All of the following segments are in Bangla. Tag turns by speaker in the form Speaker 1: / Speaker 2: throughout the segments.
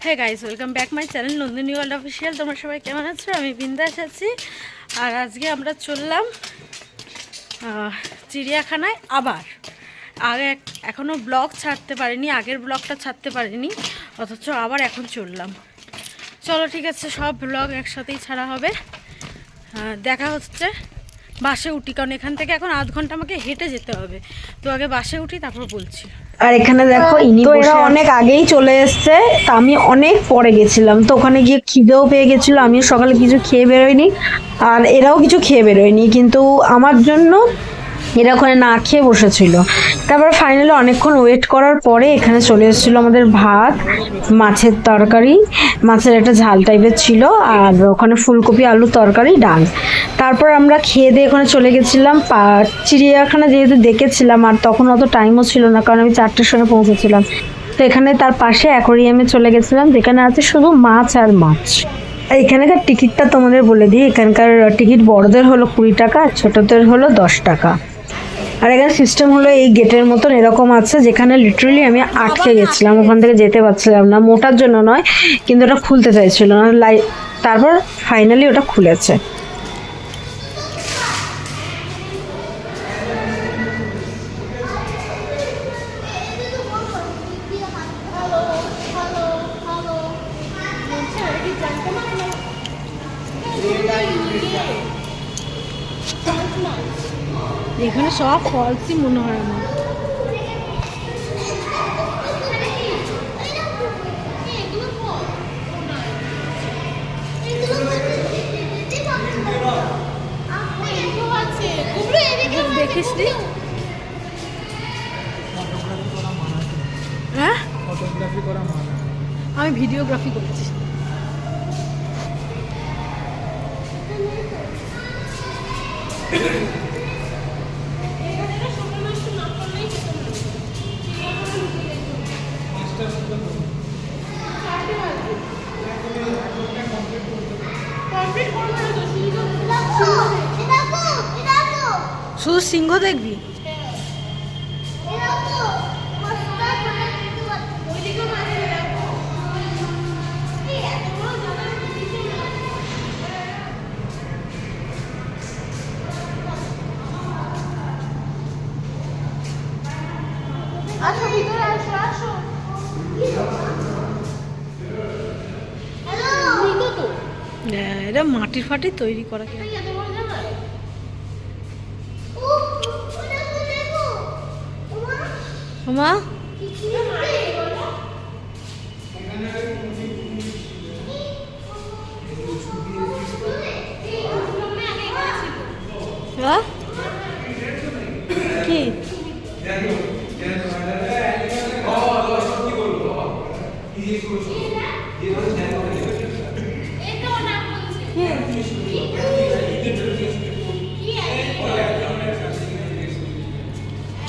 Speaker 1: Hey guys, welcome back my channel Nandini world official. তোমরা সবাই কেমন আছো? আমি বিন্দাস আছি। আর আজকে আমরা চললাম চিড়িয়াখানায়। এখনও ব্লগ ছাড়তে পারিনি, আগের ব্লগটা ছাড়তে পারিনি, অথচ আবার এখন চললাম। চলো ঠিক আছে, সব ব্লগ একসাথেই ছাড়া হবে। দেখা হচ্ছে বাসে উঠি, কারণ এখান থেকে এখন আধ ঘন্টা আমাকে হেঁটে যেতে হবে। তো আগে বাসে উঠি, তারপর বলছি।
Speaker 2: আর এখানে দেখো তো এরা অনেক আগেই চলে এসছে, তা আমি অনেক পরে গেছিলাম। তো ওখানে গিয়ে খিদেও পেয়ে গেছিল, আমিও সকালে কিছু খেয়ে বেরোয়নি, আর এরাও কিছু খেয়ে বেরোয়নি, কিন্তু আমার জন্য এরা ওখানে না খেয়ে বসেছিল। তারপরে ফাইনালি অনেকক্ষণ ওয়েট করার পরে এখানে চলে এসেছিলো আমাদের ভাত, মাছের তরকারি, মাছের একটা ঝাল টাইপের ছিল, আর ওখানে ফুলকপি আলু তরকারি, ডাল। তারপর আমরা খেয়ে দিয়ে ওখানে চলে গেছিলাম চিড়িয়াখানা, যেহেতু দেখেছিলাম আর তখন অত টাইমও ছিল না, কারণ আমি 4টের সময় পৌঁছেছিলাম। তো এখানে তার পাশে অ্যাকোরিয়ামে চলে গেছিলাম, যেখানে আছে শুধু মাছ আর মাছ। আর এখানকার টিকিটটা তোমাদের বলে দিই, এখানকার টিকিট বড়দের হলো 20 টাকা, আর ছোটদের হলো 10 টাকা। আর এখানে সিস্টেম হলো এই গেটের মতন এরকম আছে, যেখানে লিটারালি আমি আটকে গেছিলাম, ওখান থেকে যেতে পারছিলাম না, মোটার জন্য নয়, কিন্তু ওটা খুলতে চাইছিল না। তারপর ফাইনালি ওটা খুলেছে।
Speaker 1: এখানে সব ফলসই মনে হয় আমার। দেখিস নি? হ্যাঁ, আমি ভিডিওগ্রাফি করছি। শুধু সিংহ দেখবি?
Speaker 3: আসো ভিতরে আসো আসো।
Speaker 1: এটা মাটির ফাটি তৈরি করা কি? মা, কি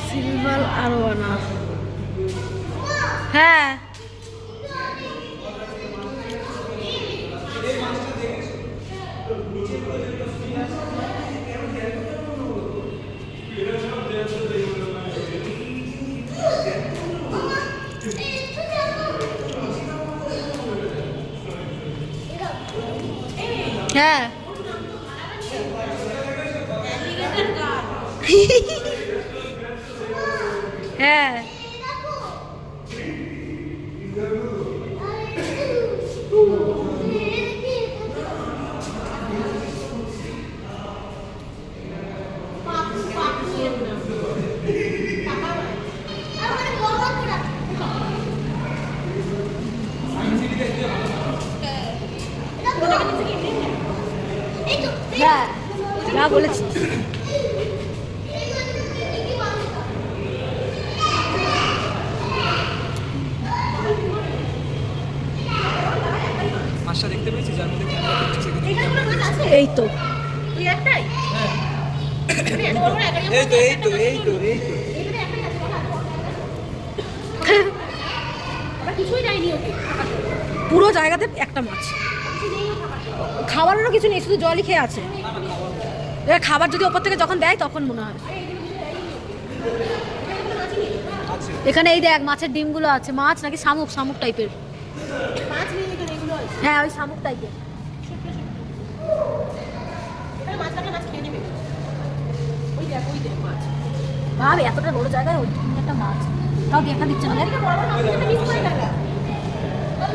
Speaker 1: সিলভার আরোয়ানা? হ্যাঁ, হ্যাঁ। হ্যাঁ, যা বলেছি।
Speaker 4: মাছটা দেখতে পেয়েছি যার মধ্যে ক্যামেরা করছে সেখানে।
Speaker 1: এই তো
Speaker 3: তুই একটাই?
Speaker 4: এই তো এই তো এই তো এই তো
Speaker 3: কিছুই যায়নি ওকে।
Speaker 1: পুরো জায়গাতে একটা মাছ, খাবারেরও কিছু নেই, শুধু জলই খেয়ে আছে। এবার খাবার যদি ওপর থেকে যখন দেয় তখন মনে হয়। এখানে এই দেখ মাছের ডিমগুলো আছে, মাছ নাকি শামুক, শামুক টাইপের।
Speaker 3: মাছ নেই এখানে, এগুলো আছে।
Speaker 1: হ্যাঁ ওই শামুক টাইপের।
Speaker 3: এখানে মাছ থাকলে মাছ খেয়ে নেবে। ওই দেখ মাছ।
Speaker 1: ভাব এতটা বড় জায়গায় ওই একটা মাছ, তাও দেখা দিচ্ছে না।
Speaker 3: বড় বড় মাছগুলো মিস করে গেল।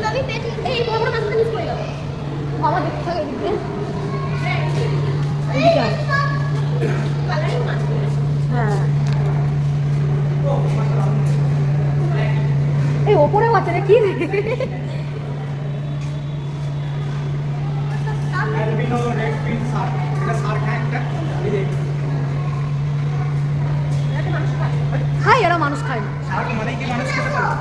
Speaker 3: দাদি দেখ, এই বড় বড় মাছগুলো মিস করে গেল।
Speaker 1: আমার দেখতে থাকে এদিকে।
Speaker 3: কালারিং মাছ।
Speaker 1: হ্যাঁ এই ওপরেও আছে নাকি? খাই, এরা মানুষ খায় না।
Speaker 4: মানে কি মানুষ খেতে পারে?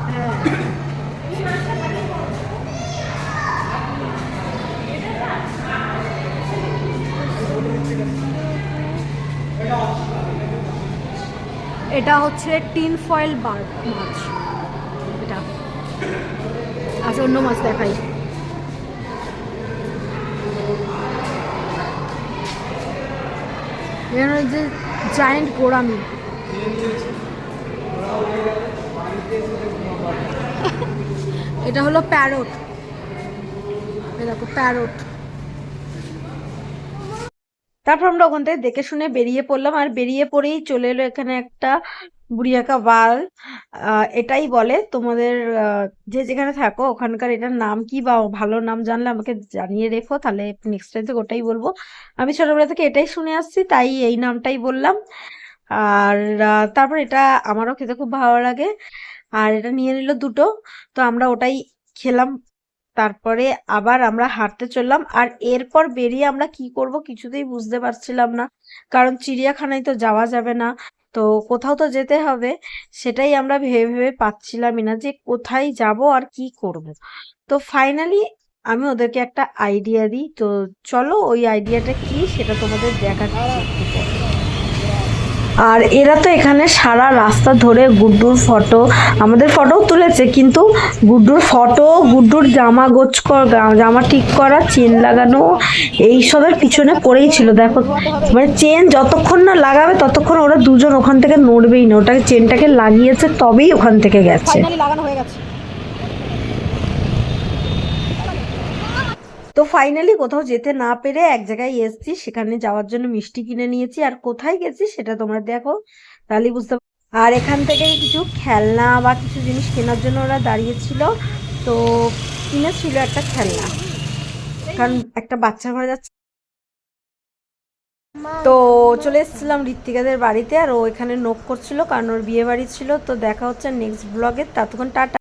Speaker 1: এটা হচ্ছে টিন ফয়েল বার্ড মাছ। এটা আচ্ছা অন্য মাছ দেখাই। এখানে যে জায়েন্ট গোড়ামি, এটা হলো প্যারট। দেখো প্যারট।
Speaker 2: তারপর আমরা ওখান থেকে দেখে শুনে বেরিয়ে পড়লাম, আর বেরিয়ে পড়েই চলে এলো এখানে একটা বুড়িয়াকা বাল। এটাই বলে, তোমাদের যে যেখানে থাকো ওখানকার এটার নাম কি বা ভালো নাম জানলে আমাকে জানিয়ে রেখো, তাহলে নেক্সট টাইম থেকে ওটাই বলবো। আমি ছোটবেলা থেকে এটাই শুনে আসছি, তাই এই নামটাই বললাম। আর তারপর এটা আমারও খেতে খুব ভালো লাগে, আর এটা নিয়ে নিল দুটো, তো আমরা ওটাই খেলাম। তারপরে আবার আমরা হাঁটতে চললাম, আর এরপর বেরিয়ে আমরা কি করব কিছুতেই বুঝতে পারছিলাম না, কারণ চিড়িয়াখানায় তো যাওয়া যাবে না, তো কোথাও তো যেতে হবে। সেটাই আমরা ভেবে ভেবে পাচ্ছিলামই না যে কোথায় যাব আর কি করব। তো ফাইনালি আমি ওদেরকে একটা আইডিয়া দিই, তো চলো ওই আইডিয়াটা কি সেটা তোমাদের দেখাচ্ছি একটু পরে। আর এরা তো এখানে সারা রাস্তা ধরে গুড্ডুর ফটো, আমাদের ফটোও তুলেছে, কিন্তু গুড্ডুর ফটো, গুড্ডুর জামা ঠিক করা, চেন লাগানো, এইসবের পিছনে পড়েই ছিল। দেখো মানে চেন যতক্ষণ না লাগাবে ততক্ষণ ওরা দুজন ওখান থেকে নড়বেই না, ওটাকে চেনটাকে লাগিয়েছে তবেই ওখান থেকে গেছে।
Speaker 1: ফাইনালি লাগানো হয়ে গেছে।
Speaker 2: তো ফাইনালি কোথাও যেতে না পেরে এক জায়গায় এসেছি, সেখানে যাওয়ার জন্য মিষ্টি কিনে নিয়েছি, আর কোথায় গেছি সেটা তোমরা দেখো তাহলেই বুঝতে পারবে। আর এখান থেকে কিছু খেলনা বা কিছু জিনিস কেনার জন্য ওরা দাঁড়িয়েছিল, তো কিনেছিল একটা খেলনা, কারণ একটা বাচ্চা ঘরে যাচ্ছে। তো চলে এসেছিলাম ঋত্বিকাদের বাড়িতে, আর ও এখানে নক করছিল কারণ ওর বিয়ে বাড়ি ছিল। তো দেখা হচ্ছে নেক্সট ব্লগে, ততক্ষণ টাটা।